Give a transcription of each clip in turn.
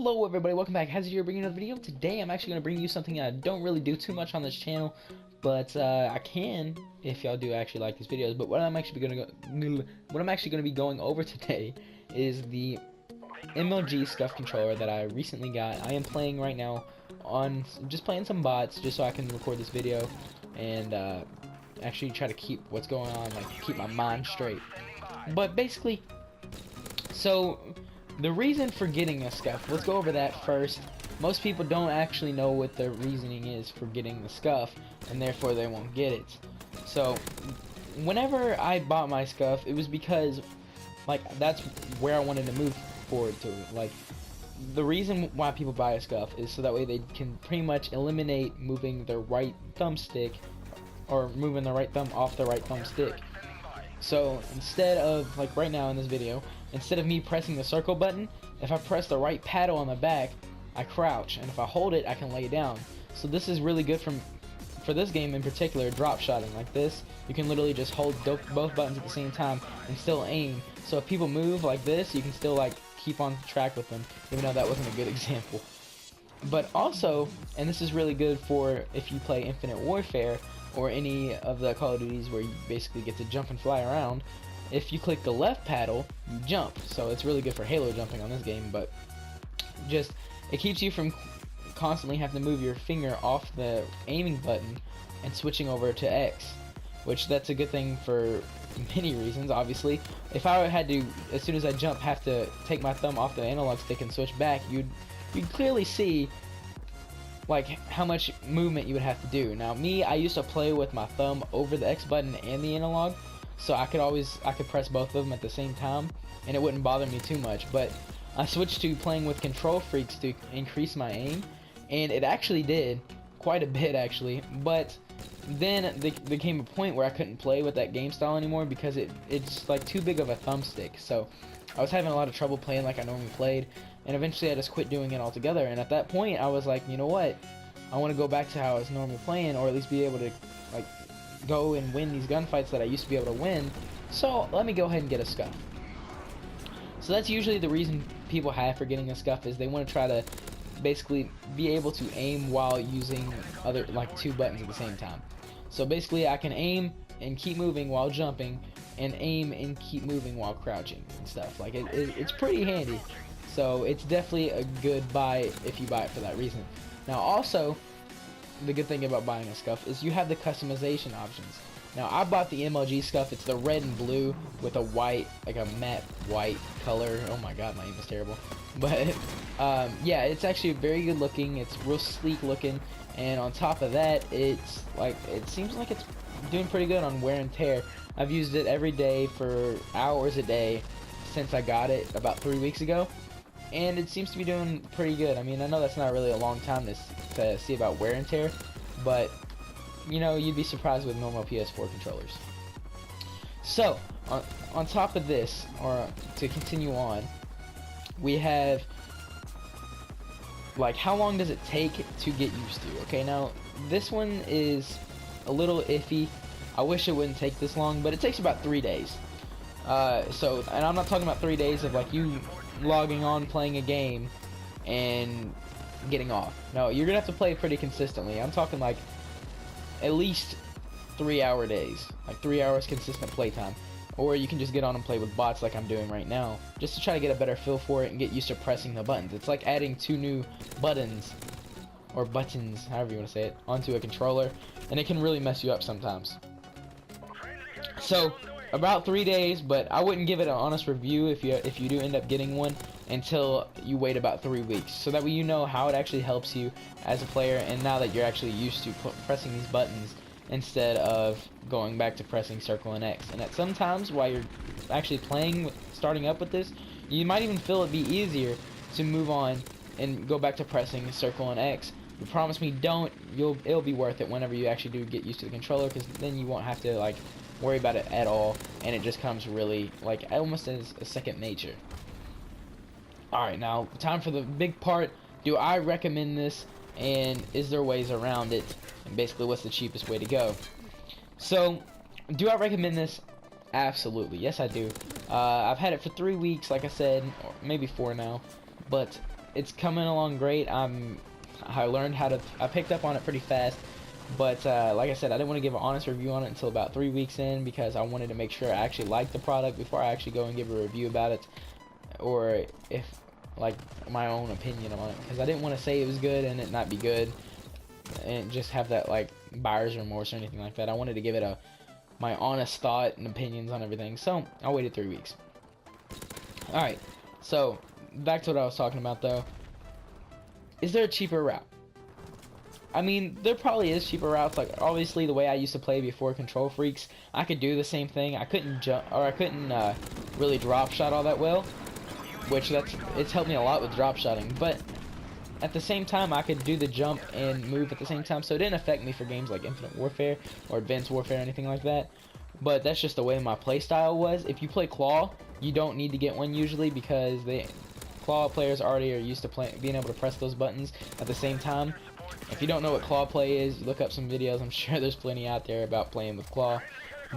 Hello everybody, welcome back. How's your bringing another video? Today I'm actually going to bring you something I don't really do too much on this channel, but I can if y'all do actually like these videos. But what I'm actually going to be going over today is the MLG Scuf controller that I recently got. I am playing right now on just playing some bots just so I can record this video and actually try to keep what's going on, like keep my mind straight. But basically, so the reason for getting a Scuf, let's go over that first. Most people don't actually know what the reasoning is for getting the Scuf, and therefore they won't get it. So whenever I bought my Scuf, it was because like that's where I wanted to move forward to. Like the reason why people buy a Scuf is so that way they can pretty much eliminate moving their right thumbstick or moving the right thumb off the right thumbstick. So instead of, like right now in this video, instead of me pressing the circle button, if I press the right paddle on the back, I crouch, and if I hold it, I can lay down. So this is really good for this game in particular, drop shotting like this. You can literally just hold both buttons at the same time and still aim. So if people move like this, you can still like keep on track with them, even though that wasn't a good example. But also, and this is really good for if you play Infinite Warfare or any of the Call of Duties where you basically get to jump and fly around, if you click the left paddle, you jump. So it's really good for Halo jumping on this game, but just it keeps you from constantly having to move your finger off the aiming button and switching over to X, which that's a good thing for many reasons. Obviously, if I had to, as soon as I jump, have to take my thumb off the analog stick and switch back, you'd clearly see like how much movement you would have to do. Now me, I used to play with my thumb over the X button and the analog, so I could press both of them at the same time and it wouldn't bother me too much. But I switched to playing with control freaks to increase my aim, and it actually did quite a bit actually. But then there came a point where I couldn't play with that game style anymore because it's like too big of a thumbstick. So I was having a lot of trouble playing like I normally played, and eventually I just quit doing it altogether. And at that point I was like, you know what, I want to go back to how I was normally playing, or at least be able to like go and win these gunfights that I used to be able to win. So let me go ahead and get a Scuf. So that's usually the reason people have for getting a Scuf, is they want to try to basically be able to aim while using other like two buttons at the same time. So basically I can aim and keep moving while jumping, and aim and keep moving while crouching and stuff. Like it's pretty handy. So it's definitely a good buy if you buy it for that reason. Now also, the good thing about buying a Scuf is you have the customization options. Now I bought the MLG Scuf. It's the red and blue with a white, like a matte white color. Oh my god, my aim is terrible. But yeah, it's actually very good looking. It's real sleek looking, and on top of that, it's like, it seems like it's doing pretty good on wear and tear. I've used it every day for hours a day since I got it about 3 weeks ago, and it seems to be doing pretty good. I mean, I know that's not really a long time to see about wear and tear, but you know, you'd be surprised with normal PS4 controllers. So on top of this, or to continue on, we have like how long does it take to get used to. Okay, now this one is a little iffy. I wish it wouldn't take this long, but it takes about 3 days. So, and I'm not talking about 3 days of like you logging on, playing a game, and getting off. No, you're gonna have to play pretty consistently. I'm talking like at least 3-hour days, like 3 hours consistent playtime. Or you can just get on and play with bots like I'm doing right now, just to try to get a better feel for it and get used to pressing the buttons. It's like adding 2 new buttons, or buttons, however you want to say it, onto a controller, and it can really mess you up sometimes. So about 3 days, but I wouldn't give it an honest review if you do end up getting one until you wait about 3 weeks, so that way you know how it actually helps you as a player, and now that you're actually used to pressing these buttons instead of going back to pressing circle and X. And at sometimes while you're actually playing, starting up with this, you might even feel it be easier to move on and go back to pressing circle and X. But promise me, don't. It'll be worth it whenever you actually do get used to the controller, because then you won't have to like worry about it at all, and it just comes really like almost as a second nature. Alright, now time for the big part. Do I recommend this, and is there ways around it, and basically what's the cheapest way to go? So, do I recommend this? Absolutely, yes I do. I've had it for 3 weeks, like I said, or maybe 4 now, but it's coming along great. I learned how to, I picked up on it pretty fast, but like I said, I didn't want to give an honest review on it until about 3 weeks in, because I wanted to make sure I actually liked the product before I actually go and give a review about it, or if like my own opinion on it, because I didn't want to say it was good and it not be good and just have that like buyer's remorse or anything like that. I wanted to give it my honest thought and opinions on everything, so I waited 3 weeks. Alright, so back to what I was talking about though. Is there a cheaper route? I mean, there probably is cheaper routes. Like, obviously, the way I used to play before Control Freaks, I could do the same thing. I couldn't jump, or I couldn't really drop shot all that well, which it's helped me a lot with drop shotting. But at the same time, I could do the jump and move at the same time, so it didn't affect me for games like Infinite Warfare or Advanced Warfare or anything like that. But that's just the way my playstyle was. If you play Claw, you don't need to get one usually, because Claw players already are used to being able to press those buttons at the same time. If you don't know what Claw play is, look up some videos. I'm sure there's plenty out there about playing with Claw.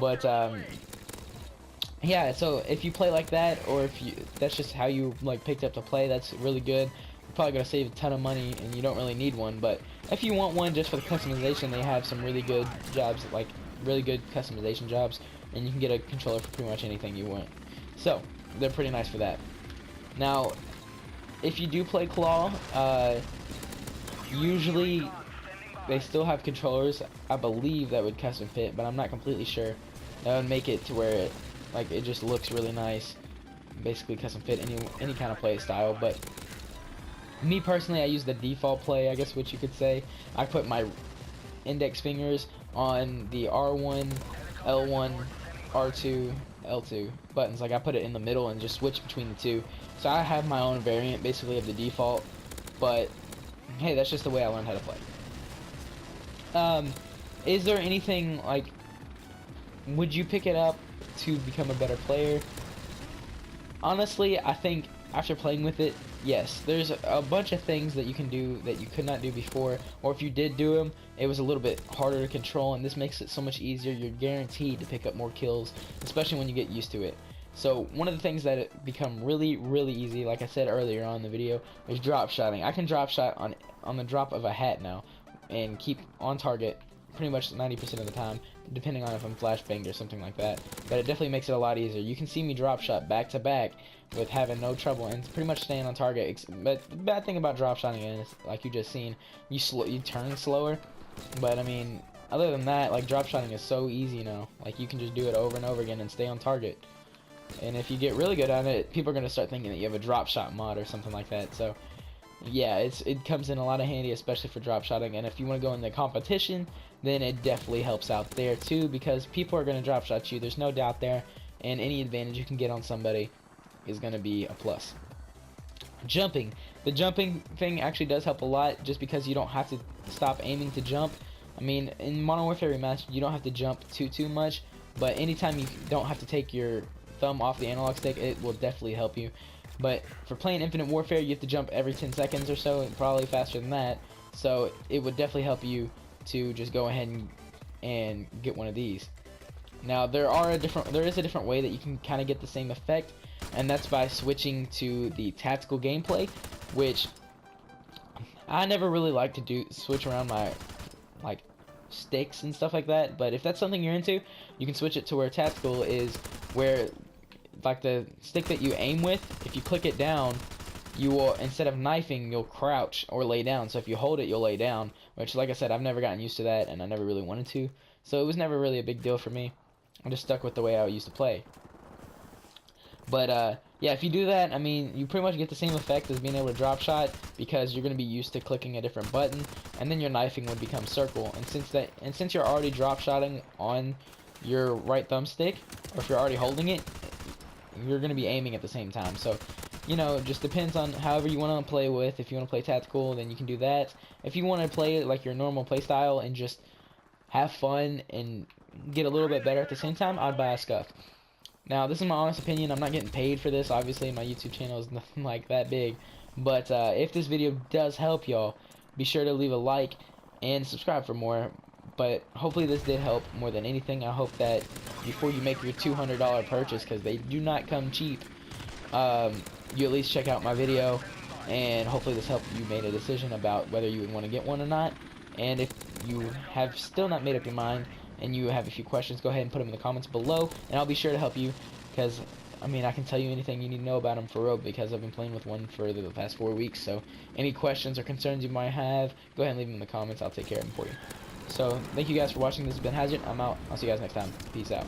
But yeah, so if you play like that, or if that's just how you like picked up to play, that's really good. You're probably gonna save a ton of money, and you don't really need one. But if you want one just for the customization, they have some really good jobs, like really good customization jobs, and you can get a controller for pretty much anything you want. So they're pretty nice for that. Now, if you do play Claw, usually they still have controllers, I believe, that would custom fit, but I'm not completely sure. That would make it to where it just looks really nice, basically custom fit any kind of play style. But me personally, I use the default play, I guess what you could say. I put my index fingers on the R1, L1, R2, L2 buttons. Like, I put it in the middle and just switch between the two. So I have my own variant basically of the default, but hey, that's just the way I learned how to play. Is there anything, like, would you pick it up to become a better player? Honestly, I think after playing with it, yes. There's a bunch of things that you can do that you could not do before, or if you did do them, it was a little bit harder to control, and this makes it so much easier. You're guaranteed to pick up more kills, especially when you get used to it. So one of the things that it become really, really easy, like I said earlier on in the video, is drop shotting. I can drop shot on the drop of a hat now, and keep on target pretty much 90% of the time, depending on if I'm flashbanged or something like that. But it definitely makes it a lot easier. You can see me drop shot back to back with having no trouble and pretty much staying on target. But the bad thing about drop shotting is, like you just seen, you turn slower. But I mean, other than that, like, drop shotting is so easy now. Like, you can just do it over and over again and stay on target. And if you get really good at it, people are going to start thinking that you have a drop shot mod or something like that. So yeah, it comes in a lot of handy, especially for drop shotting. And if you want to go in the competition, then it definitely helps out there too, because people are going to drop shot you. There's no doubt there, and any advantage you can get on somebody is going to be a plus. Jumping. The jumping thing actually does help a lot, just because you don't have to stop aiming to jump. I mean, in Modern Warfare Remastered, you don't have to jump too much, but anytime you don't have to take your thumb off the analog stick, it will definitely help you. But for playing Infinite Warfare, you have to jump every 10 seconds or so, and probably faster than that. So it would definitely help you to just go ahead and get one of these. Now there is a different way that you can kind of get the same effect, and that's by switching to the tactical gameplay, which I never really like to switch around my like sticks and stuff like that. But if that's something you're into, you can switch it to where tactical is where, like, the stick that you aim with, if you click it down, you will, instead of knifing, you'll crouch or lay down. So if you hold it, you'll lay down, which, like I said, I've never gotten used to that, and I never really wanted to. So it was never really a big deal for me. I just stuck with the way I used to play. But yeah, if you do that, I mean, you pretty much get the same effect as being able to drop shot, because you're going to be used to clicking a different button, and then your knifing would become circle. And since you're already drop shotting on your right thumbstick, or if you're already holding it, you're going to be aiming at the same time. So, you know, it just depends on however you want to play with. If you want to play tactical, then you can do that. If you want to play it like your normal play style and just have fun and get a little bit better at the same time, I'd buy a Scuf. Now, this is my honest opinion. I'm not getting paid for this. Obviously, my YouTube channel is nothing like that big. But if this video does help y'all, be sure to leave a like and subscribe for more. But hopefully this did help more than anything. I hope that before you make your $200 purchase, because they do not come cheap, you at least check out my video and hopefully this helped you made a decision about whether you would want to get one or not. And if you have still not made up your mind and you have a few questions, go ahead and put them in the comments below, and I'll be sure to help you, because I mean, I can tell you anything you need to know about them for real, because I've been playing with one for the past 4 weeks. So any questions or concerns you might have, go ahead and leave them in the comments. I'll take care of them for you. So thank you guys for watching. This has been Hazard. I'm out. I'll see you guys next time. Peace out.